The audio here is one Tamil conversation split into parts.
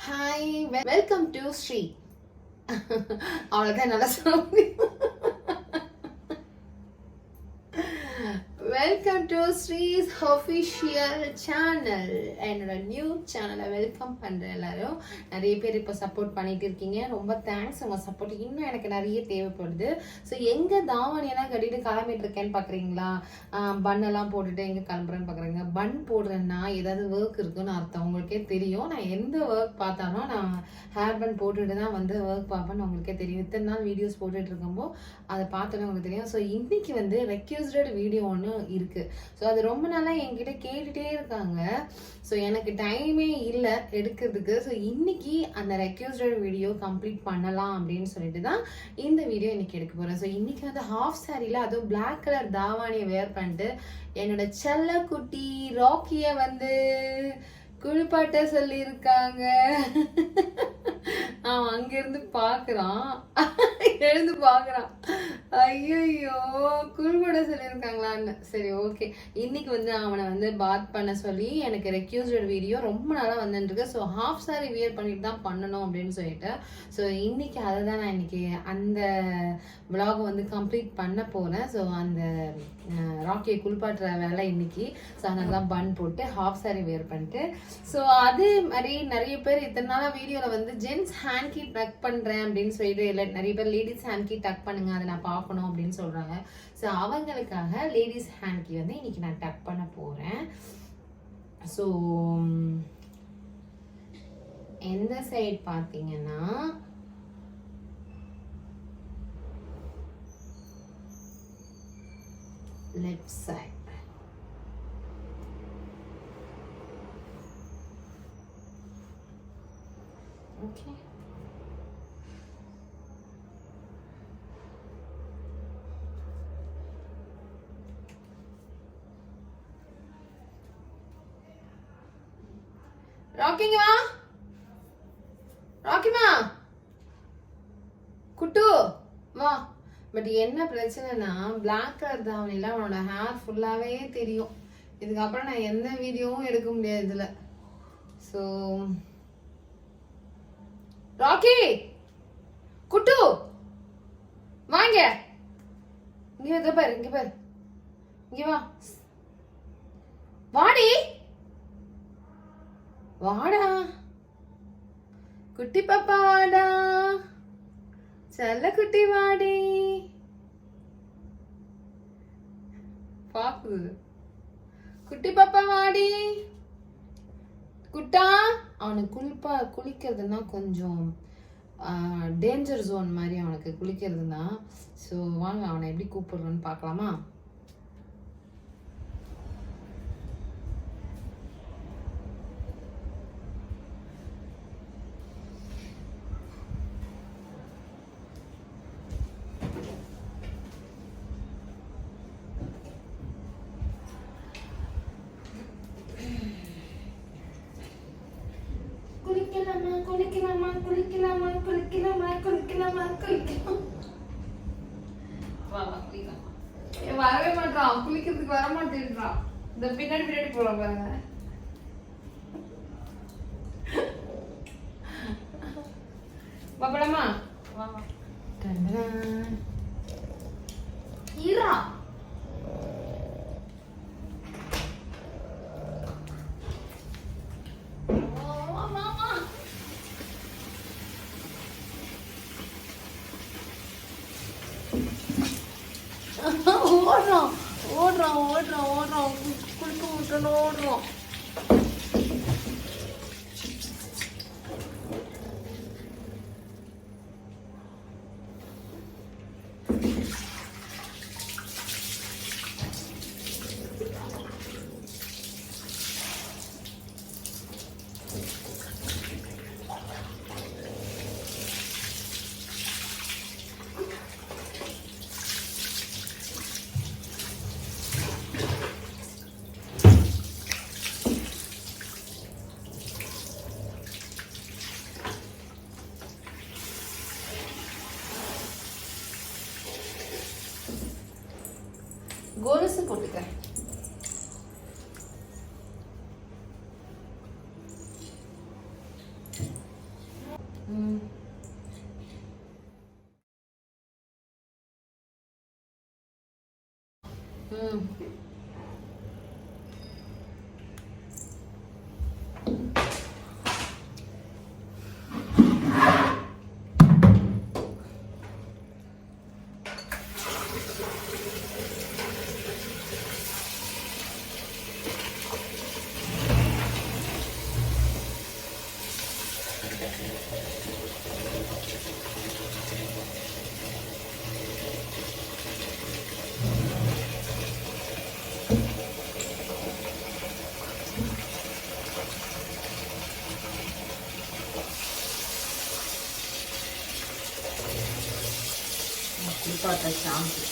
Hi, welcome to Sri. அவ்வளோதான் நல்லா சொல்ல முடியும். Welcome to ஸ்ரீஸ் official channel. என்னோட நியூ சேனலை வெல்கம் பண்ணுறேன். எல்லாரும் நிறைய பேர் இப்போ சப்போர்ட் பண்ணிட்டு இருக்கீங்க. ரொம்ப தேங்க்ஸ். உங்கள் சப்போர்ட் இன்னும் எனக்கு நிறைய தேவைப்படுது. ஸோ எங்கே தாவணியெல்லாம் கட்டிட்டு கிளம்பிட்டு இருக்கேன்னு பார்க்குறீங்களா? பன்னெல்லாம் போட்டுட்டு எங்கே கிளம்புறேன்னு பார்க்குறீங்க. பன் போடுறேன்னா ஏதாவது ஒர்க் இருக்குன்னு அர்த்தம். உங்களுக்கே தெரியும். நான் எந்த ஒர்க் பார்த்தாலும் நான் ஹேர் பன் போட்டுட்டு தான் வந்து ஒர்க் பார்ப்பேன்னு உங்களுக்கே தெரியும். இத்தனை நாள் வீடியோஸ் போட்டுட்டு இருக்கும்போது அதை பார்த்தோன்னே உங்களுக்கு தெரியும். ஸோ இன்னைக்கு வந்து ரெக்யூஸ்டட் வீடியோ ஒன்று இருக்கு. ஸோ அது ரொம்ப நாளாக என்கிட்ட கேட்டுட்டே இருக்காங்க. ஸோ எனக்கு டைமே இல்லை எடுக்கிறதுக்கு. ஸோ இன்னைக்கு அந்த ரெக்யூஸ்டட் வீடியோ கம்ப்ளீட் பண்ணலாம் அப்படின்னு சொல்லிட்டு தான் இந்த வீடியோ இன்னைக்கு எடுக்க போறேன். ஸோ இன்னைக்கு வந்து ஹாஃப் சாரியில் அதுவும் பிளாக் கலர் தாவாணியை வேர் பண்ணிட்டு என்னோட செல்ல குட்டி ராக்கிய வந்து குளிப்பாட்ட சொல்லியிருக்காங்க. அவன் அங்கிருந்து பாக்குறான், எழுந்து பாக்குறான். ஐயோ, குளிப்பாட்ட சொல்லியிருக்காங்களான்னு. சரி, ஓகே. இன்னைக்கு வந்து அவனை வந்து பாத் பண்ண சொல்லி எனக்கு ரெக்யூஸ்டட் வீடியோ ரொம்ப நாளாக வந்துருக்கு. ஸோ ஹாஃப் சாரி வியர் பண்ணிட்டு தான் பண்ணணும் அப்படின்னு சொல்லிட்டு ஸோ இன்னைக்கு அதை தான் நான் இன்னைக்கு அந்த விலாகை வந்து கம்ப்ளீட் பண்ண போகிறேன். ஸோ அந்த ராக்கியை குளிப்பாட்டுற வேலை இன்னைக்கு. ஸோ அதனால தான் பன் போட்டு ஹாஃப் சாரி வியர் பண்ணிட்டு ஸோ அதே மாதிரி நிறைய பேர் இத்தனை நாளாக வீடியோவில் வந்து ஜென்ஸ் ஹேண்ட் கீ டக் பண்ணுறேன் அப்படின்னு சொல்லிட்டு இல்லை நிறைய பேர் லேடிஸ் ஹேண்ட் கீ டக் பண்ணுங்க, அதை நான் பார்க்கணும் அப்படின்னு சொல்கிறாங்க. ஸோ அவங்களுக்காக லேடிஸ் ஹேண்ட் கீ வந்து இன்னைக்கு நான் டக் பண்ண போகிறேன். ஸோ எந்த சைட் பார்த்தீங்கன்னா லெஃப்ட் சைட். Okay. ராக்கிமா, ராக்கிமா, குட்டு வா. பட் என்ன பிரச்சனைனா பிளாக் கலர் தாவணில அவனோட ஹேர் ஃபுல்லாவே தெரியும். இதுக்கப்புறம் நான் எந்த வீடியோவும் எடுக்க முடியாது இதுல. ஸோ ராக்கி, குட்டு வாங்க. இங்க பாரு, இங்க பாரு, இங்க வா. வாடி, வாடா குட்டி பாப்பா, வாடா செல்ல குட்டி, வாடி. பாக்குது குட்டி பாப்பா, வாடி. குட்டா, அவனுக்கு குளிக்கிறதுனா கொஞ்சம் டேஞ்சர் ஜோன் மாதிரி அவனுக்கு குளிக்கிறதுனா. ஸோ வாங்க அவனை எப்படி கூப்பிடுறோன்னு பார்க்கலாமா? குளிக்கலாமா, குளிக்கலாமா, குளிக்கலாமா, குளிக்கலாமா, குளிக்கலாமா. வரவே மாட்டான், குளிக்கிறதுக்கு வர மாட்டேன்றான். இந்த பின்னாடி பின்னாடி போறோம் பாருங்க. பாப்பலாமா? ஈரா ஓடுறோம் ஓடுறோம் ஓடுறோம் ஓடுறோம், குளிக்க விட்டணும், ஓடுறோம். கொலுசு போட்டுக்க. ம். ம். குளிப்பாட்ட ஷாம்பு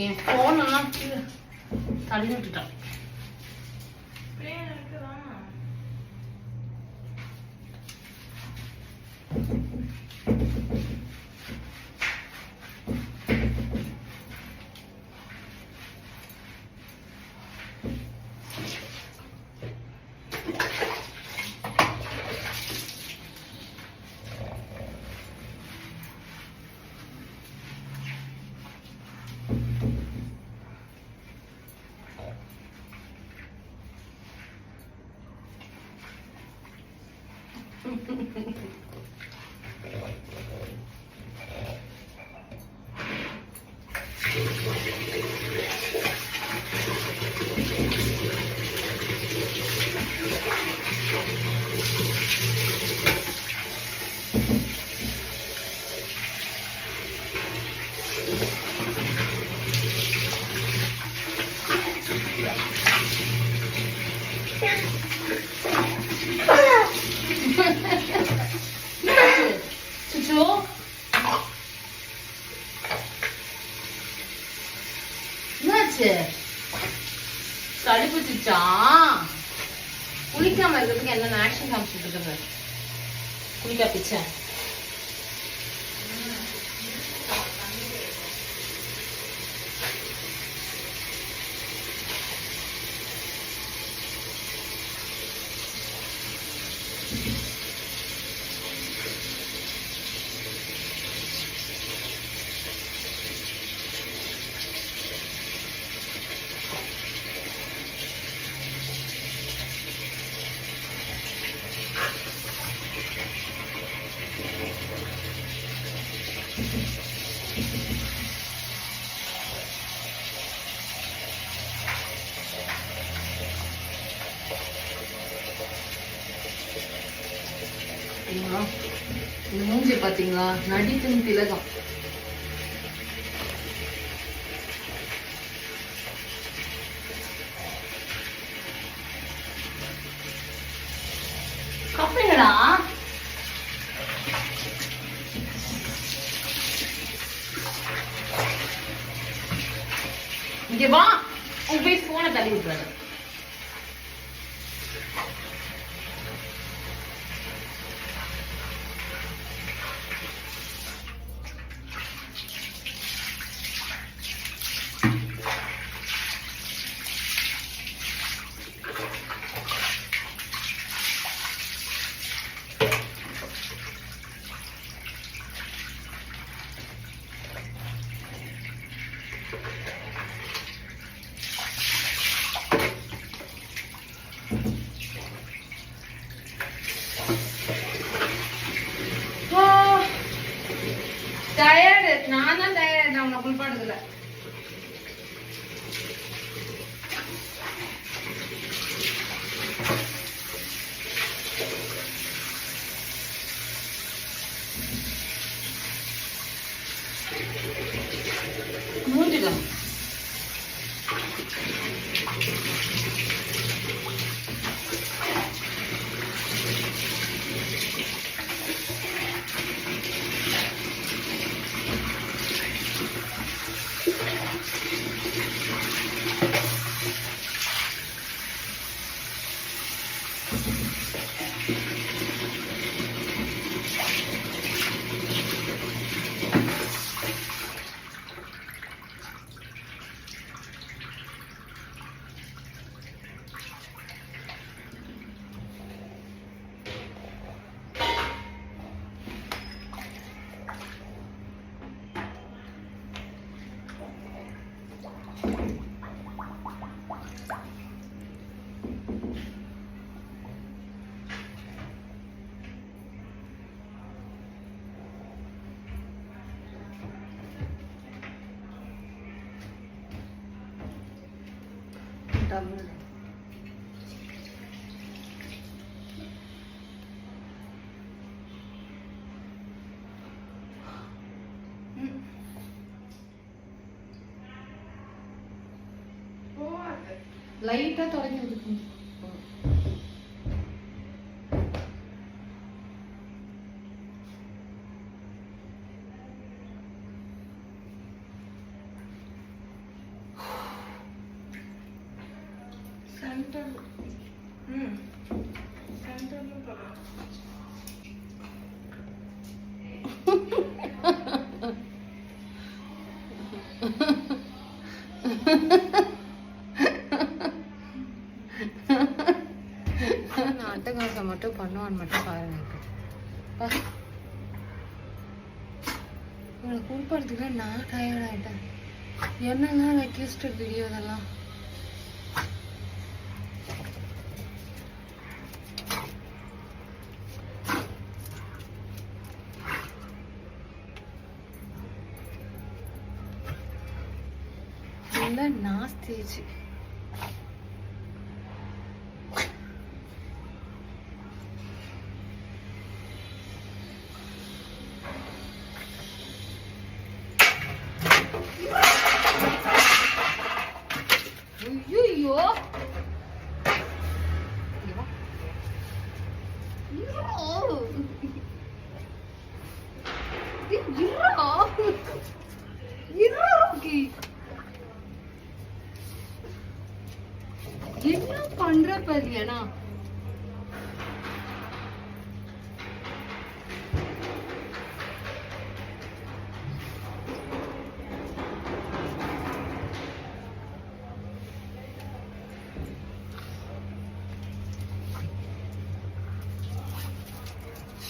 என் ஃபோனெல்லாம் கீழே தள்ளி விட்டுட்டான். என்னாச்சு? கடுப்புச்சா குளிக்காம இருக்கிறதுக்கு என்ன ஆக்ஷன் காமிச்சிட்டு இருக்கிறது குளிக்கா பிச்சை மூஞ்சி பாத்தீங்களா நடிக்கும் திலகம் கப்பைங்களா இங்க வா உங்க போய் போனை தள்ளி விட்டுறாரு டயர்டு நான் தான் டயர்டு அவனை குளிப்பாடுதுல மூஞ்சிடும் லைட்டா தொடங்கி விட்டுருக்கோம் சென்டர் சென்டர்ல தொடங்க அட்டகாசம் மட்டும் பண்ணுவான்னு மட்டும் பாருங்க உங்களை குளிப்படுறதுக்குள்ள நான் டயர்ட் ஆயிட்டேன் என்னெல்லாம் ரெக்வெஸ்டட் வீடியோ இதெல்லாம் நாஸ்திச்சு ஐயோ பண்ற பாரியானா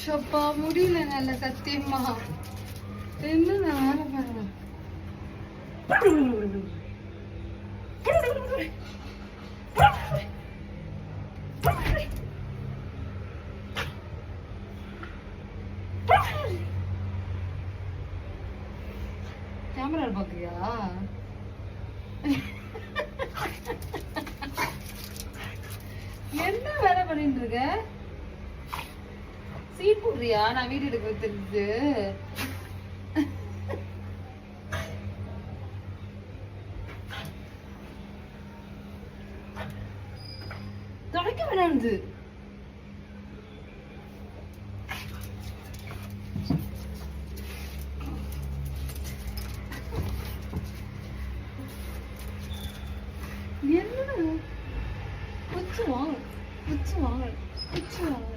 ஷப்பா முடியல நல்ல சத்தியமா என்ன வேலை பாருங்க கேமரா பாக்குறியா என்ன வேலை பண்ணிட்டு இருக்க சீட் போடுறியா நான் வீடியோ எடுக்க தெரிஞ்சு தொடக்க வேணாம் என்ன உச்சு வாங்க உச்சு வாங்க உச்சு வாங்க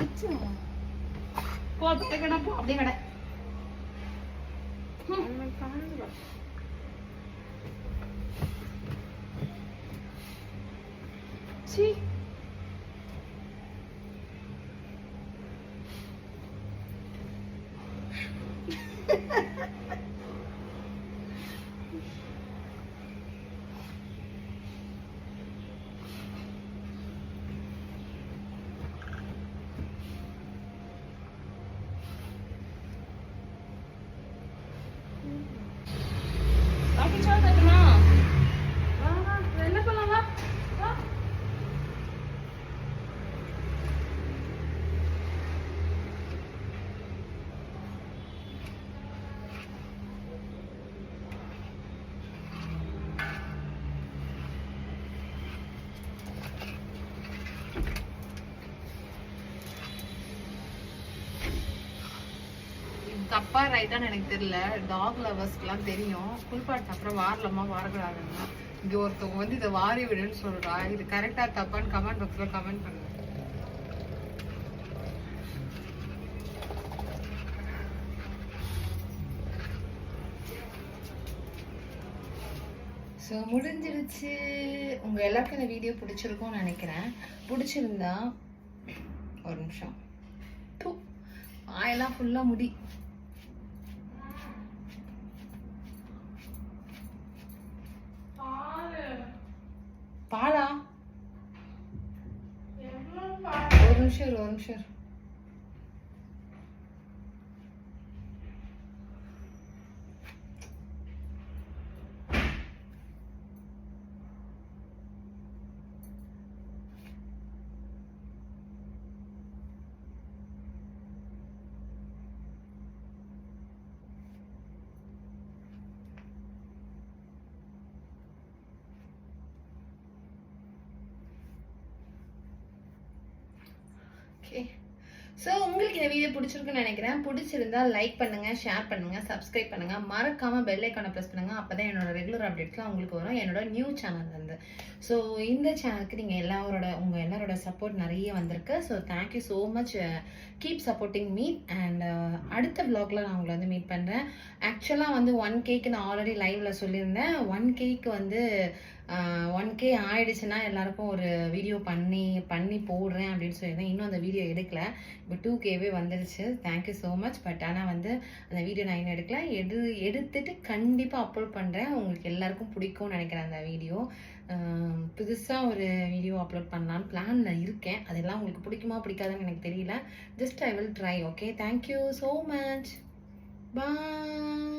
உச்சு வாங்க போ கடை போ அப்படியே கடை சி தப்பா ரைட்டான்னு எனக்கு தெரியல. டாக் லவர்ஸ்க்குலாம் தெரியும். குளிப்பாட்டு அப்புறம் வாரலாமா வாரக்கூடாதுன்னா இங்க ஒருத்தவங்க வந்து இதை வாரி விடுன்னு சொல்றா. இது கரெக்டா தப்பான்னு கமெண்ட் பாக்ஸ்ல கமெண்ட் பண்ணுங்க. ஸோ முடிஞ்சிருச்சு. உங்க எல்லாருக்கும் இந்த வீடியோ பிடிச்சிருக்கும்னு நினைக்கிறேன். பிடிச்சிருந்தா ஒரு நிமிஷம் வாயெல்லாம் ஃபுல்லா முடி. பாலா ஒரு நிமிஷம் ஒரு நிமிஷம். ஸோ உங்களுக்கு இந்த வீடியோ பிடிச்சிருக்குன்னு நினைக்கிறேன். பிடிச்சிருந்தா லைக் பண்ணுங்க, ஷேர் பண்ணுங்க, சப்ஸ்கிரைப் பண்ணுங்க, மறக்காம பெல் ஐக்கானை ப்ரெஸ் பண்ணுங்க. அப்பதான் என்னோட ரெகுலர் அப்டேட்ஸ்லாம் உங்களுக்கு வரும் என்னோட நியூ சேனல் இருந்து. ஸோ இந்த சேனலுக்கு நீங்க உங்க எல்லாரோட சப்போர்ட் நிறைய வந்திருக்கு. So thank you so much. Keep supporting me. And அடுத்த vlogல நான் உங்களை வந்து மீட் பண்றேன். ஆக்சுவலா வந்து 1Kக்கு நான் ஆல்ரெடி லைவ்ல சொல்லியிருந்தேன். 1Kக்கு வந்து 1K ஆயிடுச்சுன்னா எல்லாருக்கும் ஒரு வீடியோ பண்ணி போடுறேன் அப்படின்னு சொல்லியிருந்தேன். இன்னும் அந்த வீடியோ எடுக்கல. இப்போ 2Kவே வந்துடுச்சு. Thank you so much. பட் ஆனால் வந்து அந்த வீடியோ நான் இன்னும் எடுக்கல. எடுத்துட்டு கண்டிப்பாக அப்லோட் பண்ணுறேன். உங்களுக்கு எல்லாருக்கும் பிடிக்கும்னு நினைக்கிறேன் அந்த வீடியோ. புதுசாக ஒரு வீடியோ அப்லோட் பண்ணலான்னு பிளானில் இருக்கேன். அதெல்லாம் உங்களுக்கு பிடிக்குமா பிடிக்காதுன்னு எனக்கு தெரியல. Just I will try. Okay, thank you so much. Bye.